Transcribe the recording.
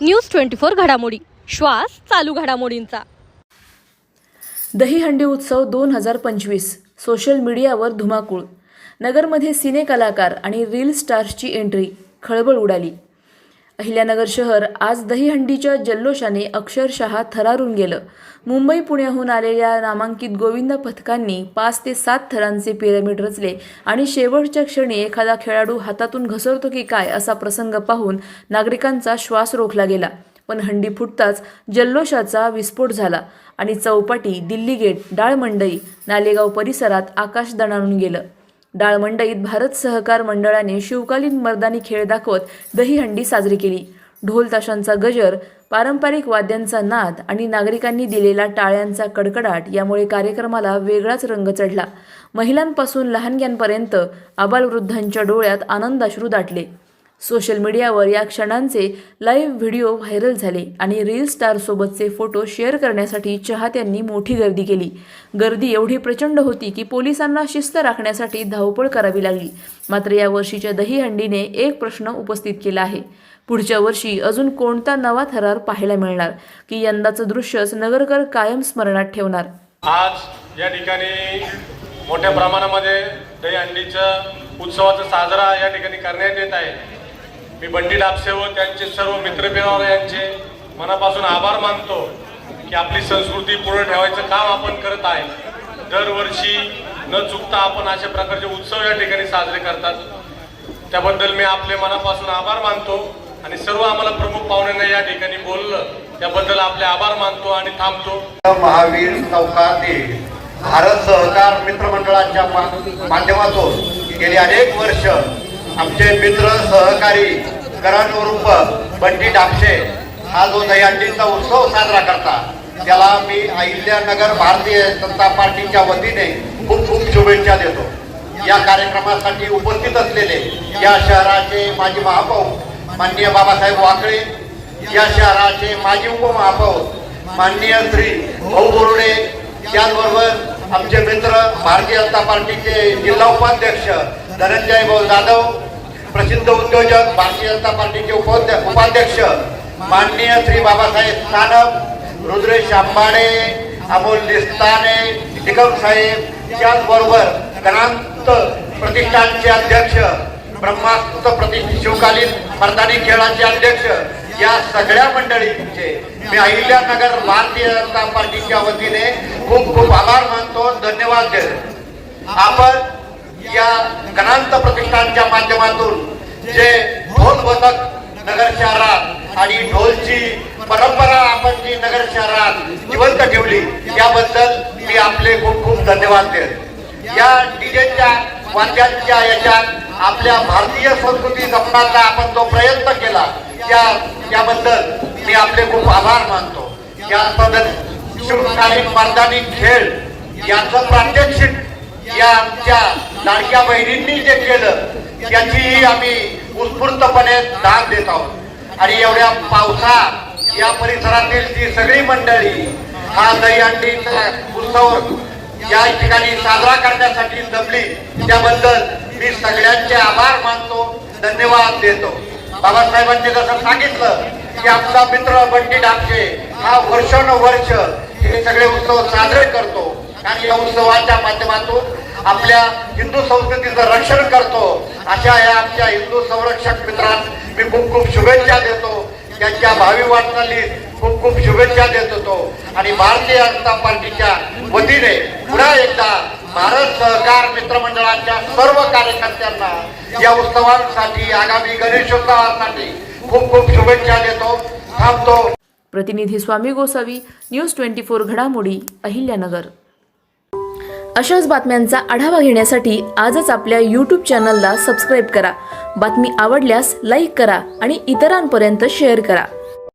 News 24 घडामोडी, श्वास चालू घडामोडींचा। दहीहंडी उत्सव 2025 सोशल मीडियावर धुमाकूळ। नगरमध्ये सिने कलाकार आणि रील स्टार्सची एंट्री, खळबळ उडाली। अहिल्यानगर शहर आज दहीहंडीच्या जल्लोषाने अक्षरशः थरारून गेलं। मुंबई पुण्याहून आलेल्या नामांकित गोविंद पथकांनी 5 ते 7 थरांचे पिरॅमिड रचले आणि शेवटच्या क्षणी एखादा खेळाडू हातातून घसरतो की काय असा प्रसंग पाहून नागरिकांचा श्वास रोखला गेला। पण हंडी फुटताच जल्लोषाचा विस्फोट झाला आणि चौपाटी, दिल्ली गेट, डाळ मंडई, नालेगाव परिसरात आकाश दणाणून गेलं। डाळ मंडईत भारत सहकार मंडळाने शिवकालीन मर्दानी खेळ दाखवत दहीहंडी साजरी केली। ढोल ताशांचा गजर, पारंपरिक वाद्यांचा नाद आणि नागरिकांनी दिलेला टाळ्यांचा कडकडाट यामुळे कार्यक्रमाला वेगळाच रंग चढला। महिलांपासून लहानग्यांपर्यंत आबालवृद्धांच्या डोळ्यात आनंदाश्रू दाटले। सोशल मीडियावर या क्षणांचे लाईव्ह व्हिडिओ व्हायरल झाले आणि रील स्टार सोबतचे फोटो शेअर करण्यासाठी चाहत्यांनी मोठी गर्दी केली। गर्दी एवढी प्रचंड होती की पोलिसांना शिस्त राखण्यासाठी धावपळ करावी लागली। मात्र या वर्षीच्या दहीहंडीने एक प्रश्न उपस्थित केला आहे, पुढच्या वर्षी अजून कोणता नवा थरार पाहायला मिळणार की यंदाचं दृश्यच नगरकर कायम स्मरणात ठेवणार। आज या ठिकाणी मोठ्या प्रमाणामध्ये दहीहंडीचा उत्सवाचा साजरा या ठिकाणी करण्यात येत आहे। मी बंटी डापसे व त्यांचे सर्व मित्रपरिवार यांचे मनापासून आभार मानतो की आपली संस्कृती पुढे ठेवायचं काम आपण करत आहे। दरवर्षी न चुकता आपण अशा प्रकारचे उत्सव या ठिकाणी साजरे करतात, त्याबद्दल मी आपले मनापासून आभार मानतो आणि सर्व आम्हाला प्रमुख पाहुण्यांना या ठिकाणी बोललं त्याबद्दल आपले आभार मानतो आणि थांबतो। महावीर चौकातील भारत सहकार मित्रमंडळाच्या माध्यमातून गेली अनेक वर्ष आमचे मित्र सहकारी करण उर्फ बंटी डापशे हा जो दहीहंडीचा उत्सव साजरा करतात त्याला मी अहिल्यानगर भारतीय जनता पार्टीच्या वतीने खूप खूप शुभेच्छा देतो। या कार्यक्रमासाठी उपस्थित असलेले या शहराचे माजी महापौर माननीय बाबासाहेब वाकळे, या शहराचे माजी उपमहापौर माननीय श्री भाऊ बोर्डे, त्याचबरोबर आमचे मित्र भारतीय जनता पार्टीचे जिल्हा उपाध्यक्ष धनंजय भाऊ जाधव, प्रसिद्ध उद्योजक भारतीय जनता पार्टीचे उपाध्यक्ष माननीय श्री बाबासाहेब सानप, रुद्रेश आंबाडे, अमोल निस्ताने, निकम साहेब, त्याचबरोबर गणांत प्रतिष्ठानचे अध्यक्ष, ब्रह्मास्त्र शिवकालीन मर्दानी खेळाचे अध्यक्ष, या सगळ्या मंडळींचे मी अहिल्यानगर भारतीय जनता पार्टीच्या वतीने खूप खूप आभार मानतो, धन्यवाद देतो। आपण या गणांत प्रतिष्ठानच्या माध्यमातून जे ढोल बसक नगर शहरात आणि ढोलची परंपरा आपण जी नगर शहरात जिवंत ठेवली त्याबद्दल मी आपले खूप खूप धन्यवाद देतो। या डीजेच्या वाद्यांच्या याच्यात आपल्या भारतीय संस्कृती जपण्याचा आपण जो प्रयत्न केला त्याबद्दल मी आपले खूप आभार मानतो। या शिवकालीन मर्दानी खेळ याचं प्रात्यक्षिक या आमच्या लाडक्या बहिणींनी जे केलं त्याचीही आम्ही उत्स्फूर्तपणे दाद देत आहोत। आणि एवढ्या पावसात या परिसरातील जी सगळी मंडळी हा दहीहंडीचा उत्सव या ठिकाणी साजरा करण्यासाठी जमली त्याबद्दल मी सगळ्यांचे आभार मानतो, धन्यवाद देतो। बाबासाहेबांनी जसं सांगितलं की आमचा मित्र बंटी डापशे हा वर्षानुवर्ष हे सगळे उत्सव साजरे करतो आणि या उत्सवाच्या माध्यमातून आपल्या हिंदू संस्कृतीचं रक्षण करतो। अशा या आमच्या हिंदू संरक्षक मित्रांना मी खूप खूप शुभेच्छा देतो, त्यांच्या भावी वाटचालीस खूप खूप शुभेच्छा देत होतो। आणि भारतीय जनता पार्टीच्या वतीने पुन्हा एकदा भारत सहकार मित्रमंडळाच्या सर्व कार्यकर्त्यांना या उत्सवांसाठी, आगामी गणेशोत्सवासाठी खूप खूप शुभेच्छा देतो, थांबतो। प्रतिनिधी स्वामी गोसावी, न्यूज 24 घडामोडी, अहिल्यानगर। अशाच बातम्यांचा आढावा घेण्यासाठी आजच आपल्या YouTube चॅनलला सबस्क्राईब करा। बातमी आवडल्यास लाईक करा आणि इतरांपर्यंत शेअर करा।